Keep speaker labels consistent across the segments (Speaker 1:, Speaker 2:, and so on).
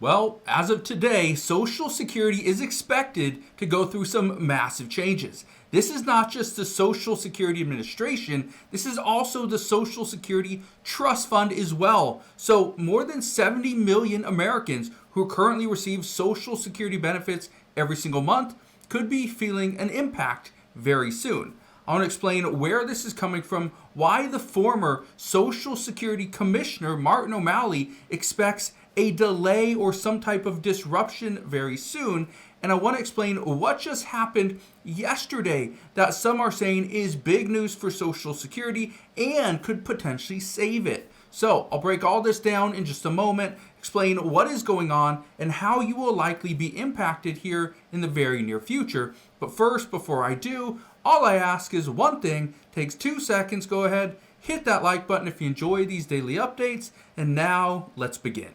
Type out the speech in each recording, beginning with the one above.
Speaker 1: Well, as of today, Social Security is expected to go through some massive changes. This is not just the Social Security Administration, this is also the Social Security Trust Fund as well. So, more than 70 million Americans who currently receive Social Security benefits every single month could be feeling an impact very soon. I want to explain where this is coming from, why the former Social Security Commissioner, Martin O'Malley, expects a delay or some type of disruption very soon. And I want to explain what just happened yesterday that some are saying is big news for Social Security and could potentially save it. So I'll break all this down in just a moment, explain what is going on and how you will likely be impacted here in the very near future. But first, before I do, all I ask is one thing, takes 2 seconds, go ahead, hit that like button if you enjoy these daily updates, and now let's begin.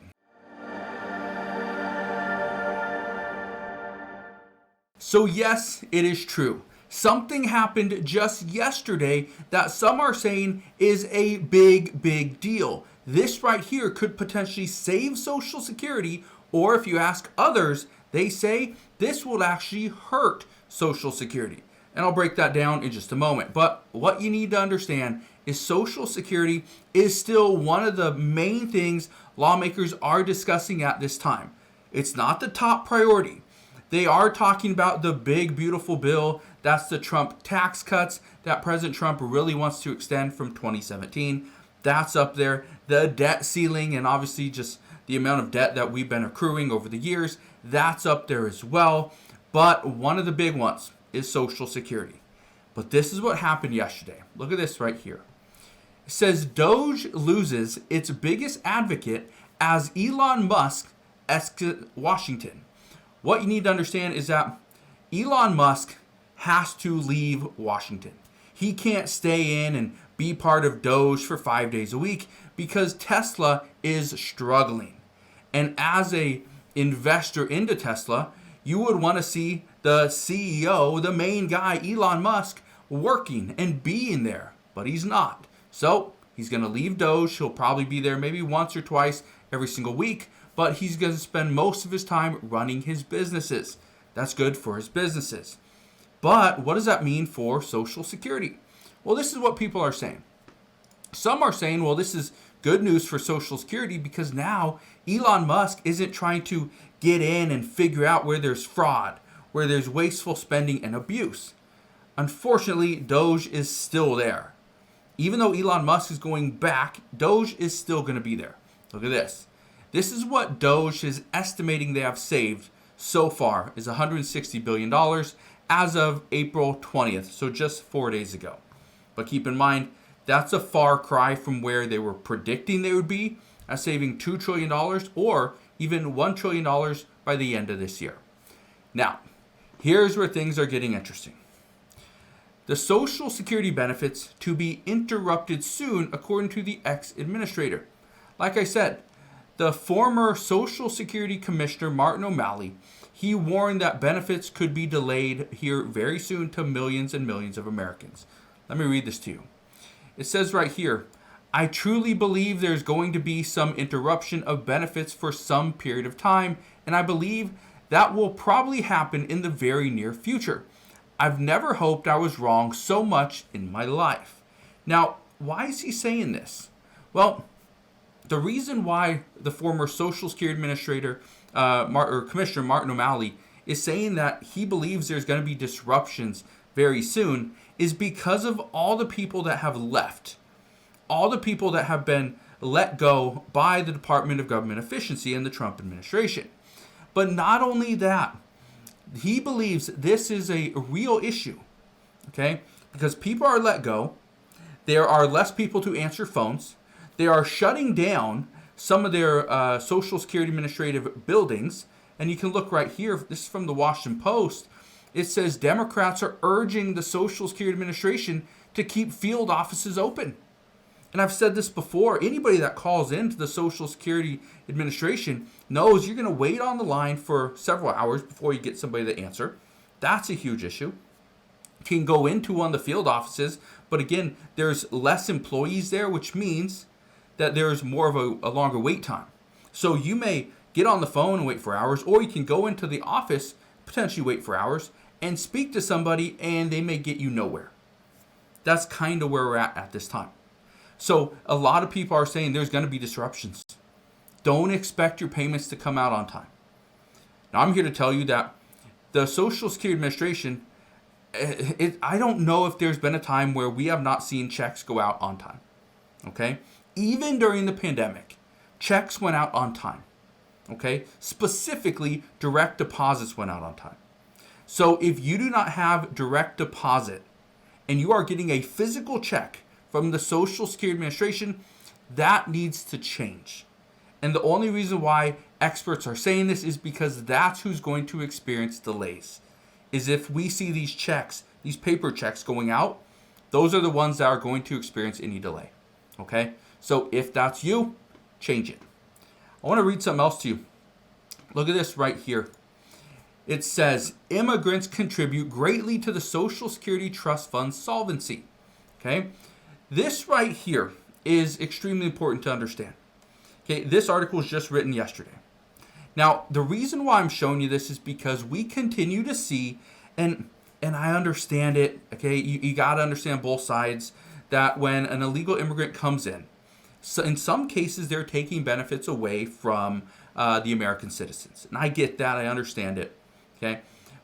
Speaker 1: So yes, it is true. Something happened just yesterday that some are saying is a big deal. This right here could potentially save Social Security, or if you ask others, they say this will actually hurt Social Security. And I'll break that down in just a moment. But what you need to understand is Social Security is still one of the main things lawmakers are discussing at this time. It's not the top priority. They are talking about the big, beautiful bill. That's the Trump tax cuts that President Trump really wants to extend from 2017. That's up there. The debt ceiling and obviously just the amount of debt that we've been accruing over the years, that's up there as well. But one of the big ones is Social Security. But this is what happened yesterday. Look at this right here. It says Doge loses its biggest advocate as Elon Musk exits Washington. What you need to understand is that Elon Musk has to leave Washington. He can't stay in and be part of Doge for 5 days a week because Tesla is struggling. And as a investor into Tesla, you would want to see the CEO, the main guy, Elon Musk, working and being there. But he's not. So he's going to leave Doge. He'll probably be there maybe once or twice every single week. But he's going to spend most of his time running his businesses. That's good for his businesses. But what does that mean for Social Security? Well, this is what people are saying. Some are saying, well, this is good news for Social Security because now Elon Musk isn't trying to get in and figure out where there's fraud, where there's wasteful spending and abuse. Unfortunately, Doge is still there. Even though Elon Musk is going back, Doge is still going to be there. Look at this. This is what Doge is estimating they have saved so far is $160 billion as of April 20th, so just 4 days ago. But keep in mind, that's a far cry from where they were predicting they would be at saving $2 trillion or even $1 trillion by the end of this year. Now, here's where things are getting interesting. The Social Security benefits to be interrupted soon, according to the ex-administrator. Like I said, the former Social Security Commissioner, Martin O'Malley, he warned that benefits could be delayed here very soon to millions and millions of Americans. Let me read this to you. It says right here, I truly believe there's going to be some interruption of benefits for some period of time, and I believe that will probably happen in the very near future. I've never hoped I was wrong so much in my life. Now, why is he saying this? Well, the reason why the former Social Security Administrator Commissioner Martin O'Malley is saying that he believes there's going to be disruptions very soon is because of all the people that have left, all the people that have been let go by the Department of Government Efficiency and the Trump administration. But not only that, he believes this is a real issue, okay? Because people are let go, there are less people to answer phones, they are shutting down some of their Social Security administrative buildings. And you can look right here. This is from the Washington Post. It says Democrats are urging the Social Security Administration to keep field offices open. And I've said this before. Anybody that calls into the Social Security Administration knows you're going to wait on the line for several hours before you get somebody to answer. That's a huge issue. You can go into one of the field offices, but again, there's less employees there, which means that there's more of a longer wait time. So you may get on the phone and wait for hours, or you can go into the office, potentially wait for hours, and speak to somebody, and they may get you nowhere. That's kind of where we're at this time. So a lot of people are saying there's going to be disruptions. Don't expect your payments to come out on time. Now, I'm here to tell you that the Social Security Administration, I don't know if there's been a time where we have not seen checks go out on time. Okay? Even during the pandemic, checks went out on time. Okay? Specifically, direct deposits went out on time. So if you do not have direct deposit and you are getting a physical check from the Social Security Administration, that needs to change. And the only reason why experts are saying this is because that's who's going to experience delays. Is if we see these checks, these paper checks going out, those are the ones that are going to experience any delay. Okay? So if that's you, change it. I want to read something else to you. Look at this right here. It says, immigrants contribute greatly to the Social Security Trust Fund solvency. Okay? This right here is extremely important to understand. Okay, this article was just written yesterday. Now, the reason why I'm showing you this is because we continue to see, and I understand it, okay, you got to understand both sides, that when an illegal immigrant comes in, so in some cases they're taking benefits away from the American citizens. And I get that, I understand it, okay?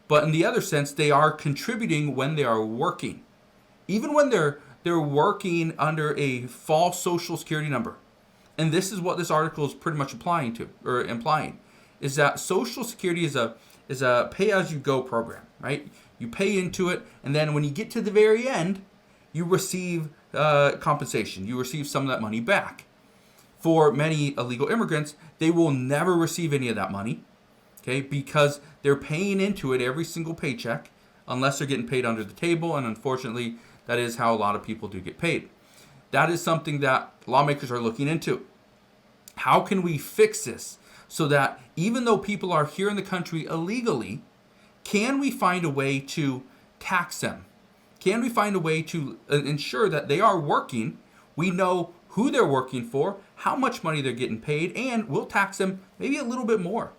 Speaker 1: But in the other sense, they are contributing when they are working. Even when they're working under a false Social Security number. And this is what this article is pretty much implying, is that Social Security is a pay-as-you-go program, right? You pay into it, and then when you get to the very end, you receive compensation. You receive some of that money back. For many illegal immigrants, they will never receive any of that money, okay? Because they're paying into it every single paycheck, unless they're getting paid under the table, and unfortunately, that is how a lot of people do get paid. That is something that lawmakers are looking into. How can we fix this so that even though people are here in the country illegally, can we find a way to tax them? Can we find a way to ensure that they are working? We know who they're working for, how much money they're getting paid, and we'll tax them maybe a little bit more.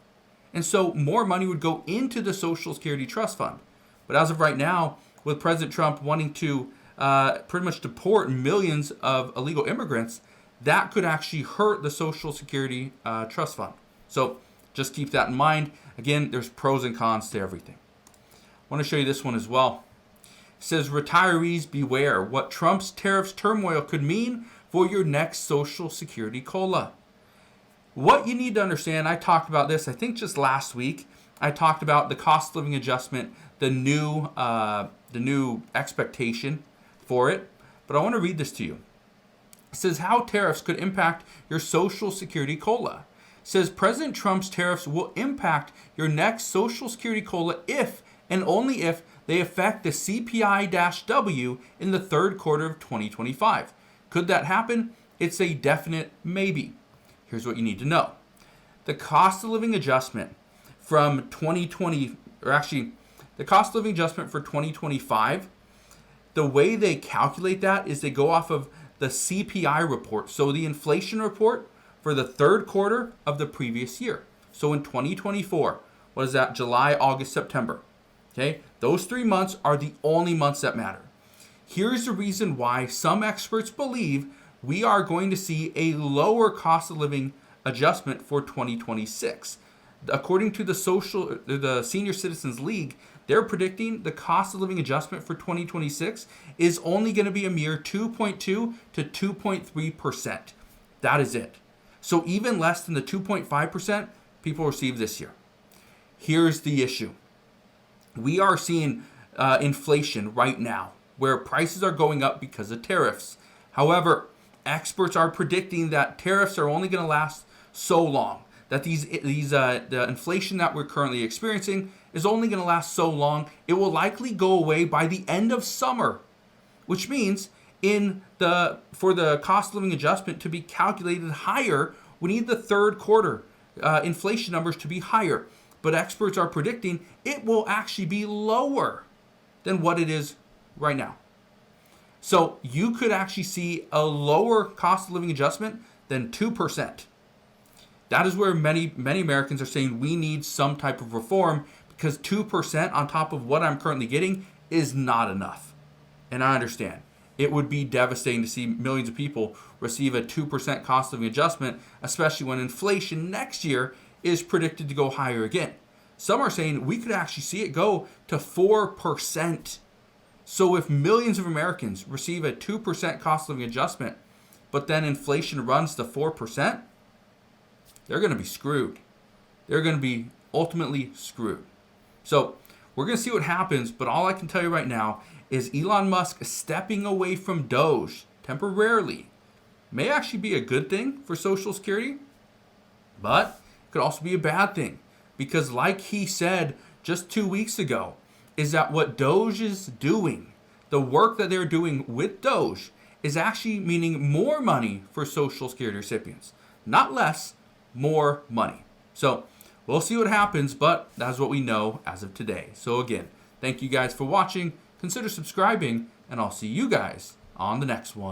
Speaker 1: And so more money would go into the Social Security Trust Fund. But as of right now, with President Trump wanting to pretty much deport millions of illegal immigrants, that could actually hurt the Social Security Trust Fund. So just keep that in mind. Again, there's pros and cons to everything. I want to show you this one as well. It says, retirees beware what Trump's tariffs turmoil could mean for your next Social Security COLA. What you need to understand, I talked about this, I think just last week. I talked about the cost of living adjustment, the new expectation for it. But I want to read this to you. It says how tariffs could impact your Social Security COLA. It says President Trump's tariffs will impact your next Social Security COLA if and only if they affect the CPI-W in the third quarter of 2025. Could that happen? It's a definite maybe. Here's what you need to know. The cost of living adjustment from 2020, or actually the cost of living adjustment for 2025, the way they calculate that is they go off of the CPI report. So the inflation report for the third quarter of the previous year. So in 2024, what is that? July, August, September. Okay, those 3 months are the only months that matter. Here's the reason why some experts believe we are going to see a lower cost of living adjustment for 2026. According to the Senior Citizens League, they're predicting the cost of living adjustment for 2026 is only going to be a mere 2.2 to 2.3%. That is it. So even less than the 2.5% people receive this year. Here's the issue. We are seeing inflation right now, where prices are going up because of tariffs. However, experts are predicting that tariffs are only going to last so long. That the inflation that we're currently experiencing is only going to last so long. It will likely go away by the end of summer, which means for the cost of living adjustment to be calculated higher, we need the third quarter inflation numbers to be higher. But experts are predicting it will actually be lower than what it is right now. So you could actually see a lower cost of living adjustment than 2%. That is where many Americans are saying we need some type of reform, because 2% on top of what I'm currently getting is not enough. And I understand. It would be devastating to see millions of people receive a 2% cost of living adjustment, especially when inflation next year is predicted to go higher again. Some are saying we could actually see it go to 4%. So if millions of Americans receive a 2% cost of living adjustment, but then inflation runs to 4%, they're going to be screwed. They're going to be ultimately screwed. So we're going to see what happens, but all I can tell you right now is Elon Musk stepping away from Doge temporarily may actually be a good thing for Social Security, but it could also be a bad thing, because like he said just 2 weeks ago, is that what Doge is doing, the work that they're doing with Doge, is actually meaning more money for Social Security recipients. Not less, more money. So we'll see what happens, but that's what we know as of today. So again, thank you guys for watching. Consider subscribing, and I'll see you guys on the next one.